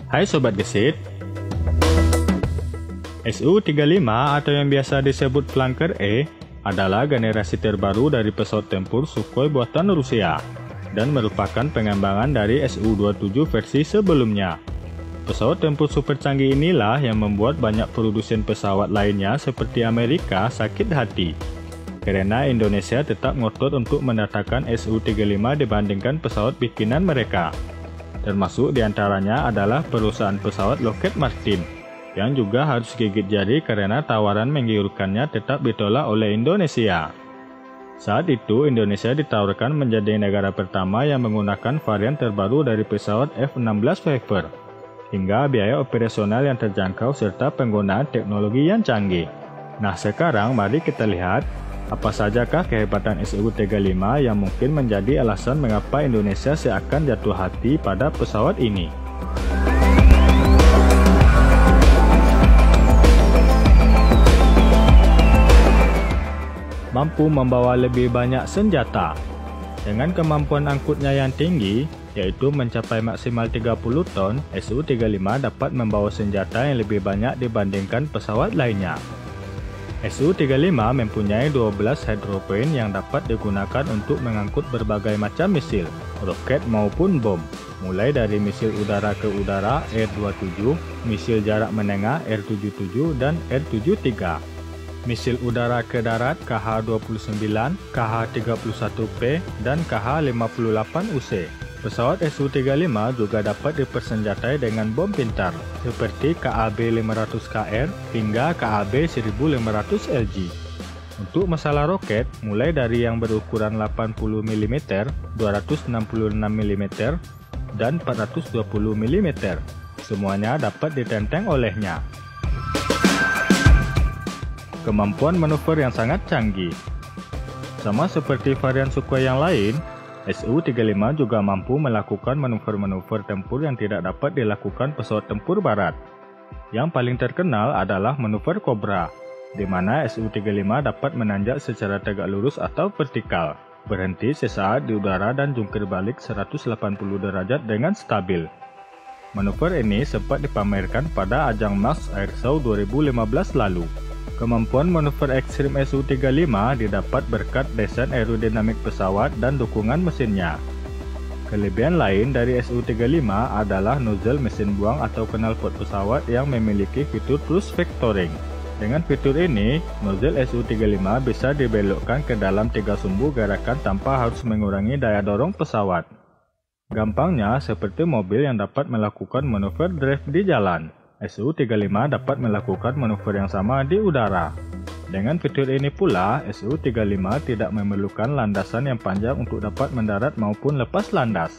Hai Sobat Gesit, Su-35 atau yang biasa disebut Flanker E adalah generasi terbaru dari pesawat tempur Sukhoi buatan Rusia dan merupakan pengembangan dari Su-27 versi sebelumnya. Pesawat tempur super canggih inilah yang membuat banyak produsen pesawat lainnya seperti Amerika sakit hati, karena Indonesia tetap ngotot untuk mendatangkan Su-35 dibandingkan pesawat bikinan mereka. Termasuk diantaranya adalah perusahaan pesawat Lockheed Martin, yang juga harus gigit jari karena tawaran menggiurkannya tetap ditolak oleh Indonesia. Saat itu, Indonesia ditawarkan menjadi negara pertama yang menggunakan varian terbaru dari pesawat F-16 Viper, hingga biaya operasional yang terjangkau serta penggunaan teknologi yang canggih. Nah, sekarang mari kita lihat apa sajakah kehebatan Su-35 yang mungkin menjadi alasan mengapa Indonesia seakan jatuh hati pada pesawat ini. Mampu membawa lebih banyak senjata. Dengan kemampuan angkutnya yang tinggi, yaitu mencapai maksimal 30 ton, Su-35 dapat membawa senjata yang lebih banyak dibandingkan pesawat lainnya. Su-35 mempunyai 12 hydroplane yang dapat digunakan untuk mengangkut berbagai macam misil, roket maupun bom, mulai dari misil udara ke udara R-27, misil jarak menengah R-77 dan R-73. Misil udara ke darat KH-29, KH-31P, dan KH-58UC. Pesawat Su-35 juga dapat dipersenjatai dengan bom pintar, seperti KAB-500KR hingga KAB-1500LG. Untuk masalah roket, mulai dari yang berukuran 80 mm, 266 mm, dan 420 mm, semuanya dapat ditenteng olehnya. Kemampuan manuver yang sangat canggih. Sama seperti varian Sukhoi yang lain, Su-35 juga mampu melakukan manuver-manuver tempur yang tidak dapat dilakukan pesawat tempur barat. Yang paling terkenal adalah manuver Cobra, di mana Su-35 dapat menanjak secara tegak lurus atau vertikal, berhenti sesaat di udara dan jungkir balik 180 derajat dengan stabil. Manuver ini sempat dipamerkan pada ajang Mars Air Show 2015 lalu. Kemampuan manuver ekstrim Su-35 didapat berkat desain aerodinamik pesawat dan dukungan mesinnya. Kelebihan lain dari Su-35 adalah nozzle mesin buang atau knalpot pesawat yang memiliki fitur cruise vectoring. Dengan fitur ini, nozzle Su-35 bisa dibelokkan ke dalam 3 sumbu gerakan tanpa harus mengurangi daya dorong pesawat. Gampangnya seperti mobil yang dapat melakukan manuver drive di jalan. Su-35 dapat melakukan manuver yang sama di udara. Dengan fitur ini pula, Su-35 tidak memerlukan landasan yang panjang untuk dapat mendarat maupun lepas landas.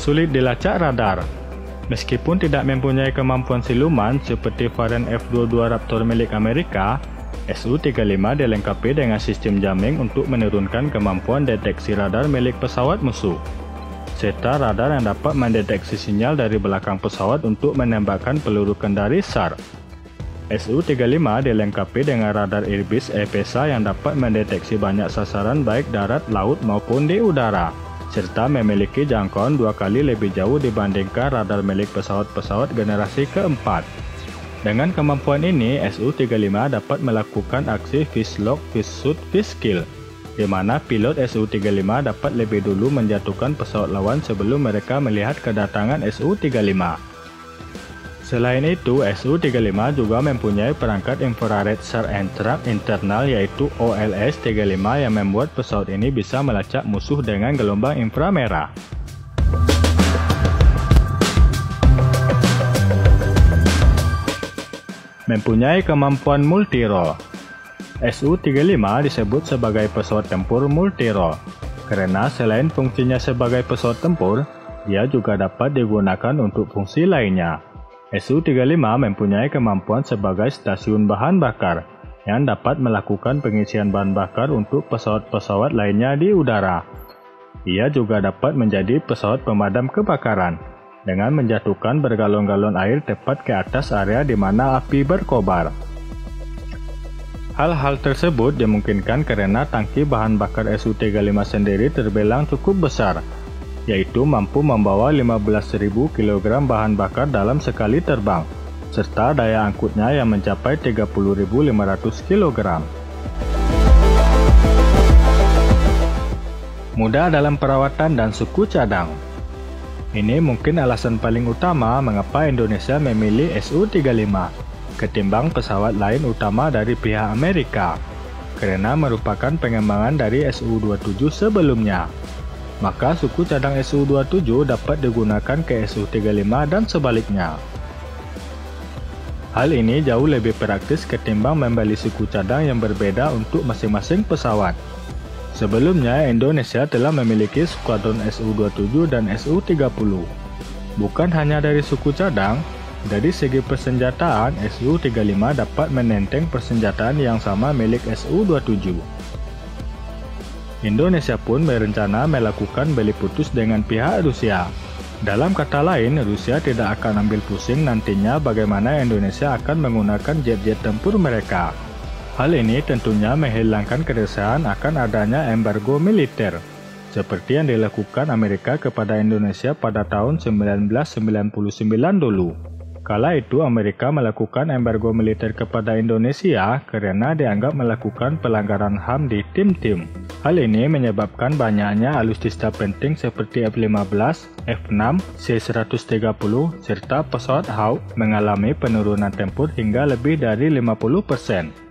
Sulit dilacak radar. Meskipun tidak mempunyai kemampuan siluman seperti varian F-22 Raptor milik Amerika, Su-35 dilengkapi dengan sistem jamming untuk menurunkan kemampuan deteksi radar milik pesawat musuh, serta radar yang dapat mendeteksi sinyal dari belakang pesawat untuk menembakkan peluru kendari SAR. Su-35 dilengkapi dengan radar Irbis EPSA yang dapat mendeteksi banyak sasaran baik darat, laut maupun di udara, serta memiliki jangkauan 2 kali lebih jauh dibandingkan radar milik pesawat-pesawat generasi keempat. Dengan kemampuan ini, Su-35 dapat melakukan aksi fish lock, fish shoot, fish kill, di mana pilot Su-35 dapat lebih dulu menjatuhkan pesawat lawan sebelum mereka melihat kedatangan Su-35. Selain itu, Su-35 juga mempunyai perangkat infrared search and track internal yaitu OLS-35 yang membuat pesawat ini bisa melacak musuh dengan gelombang inframerah. Mempunyai kemampuan multi-role. Su-35 disebut sebagai pesawat tempur multi-role karena selain fungsinya sebagai pesawat tempur, dia juga dapat digunakan untuk fungsi lainnya. Su-35 mempunyai kemampuan sebagai stasiun bahan bakar yang dapat melakukan pengisian bahan bakar untuk pesawat-pesawat lainnya di udara. Ia juga dapat menjadi pesawat pemadam kebakaran dengan menjatuhkan bergalon-galon air tepat ke atas area di mana api berkobar. Hal-hal tersebut dimungkinkan karena tangki bahan bakar Su-35 sendiri terbilang cukup besar, yaitu mampu membawa 15.000 kg bahan bakar dalam sekali terbang, serta daya angkutnya yang mencapai 30.500 kg. Mudah dalam perawatan dan suku cadang. Ini mungkin alasan paling utama mengapa Indonesia memilih Su-35 ketimbang pesawat lain utama dari pihak Amerika, karena merupakan pengembangan dari Su-27 sebelumnya. Maka suku cadang Su-27 dapat digunakan ke Su-35 dan sebaliknya. Hal ini jauh lebih praktis ketimbang membeli suku cadang yang berbeda untuk masing-masing pesawat. Sebelumnya, Indonesia telah memiliki skuadron Su-27 dan Su-30. Bukan hanya dari suku cadang, dari segi persenjataan, Su-35 dapat menenteng persenjataan yang sama milik Su-27. Indonesia pun berencana melakukan beli putus dengan pihak Rusia. Dalam kata lain, Rusia tidak akan ambil pusing nantinya bagaimana Indonesia akan menggunakan jet-jet tempur mereka. Hal ini tentunya menghilangkan keresahan akan adanya embargo militer, seperti yang dilakukan Amerika kepada Indonesia pada tahun 1999 dulu. Kala itu Amerika melakukan embargo militer kepada Indonesia karena dianggap melakukan pelanggaran HAM di Tim-Tim. Hal ini menyebabkan banyaknya alutsista penting seperti F-15, F-6, C-130, serta pesawat Hawk mengalami penurunan tempur hingga lebih dari 50%.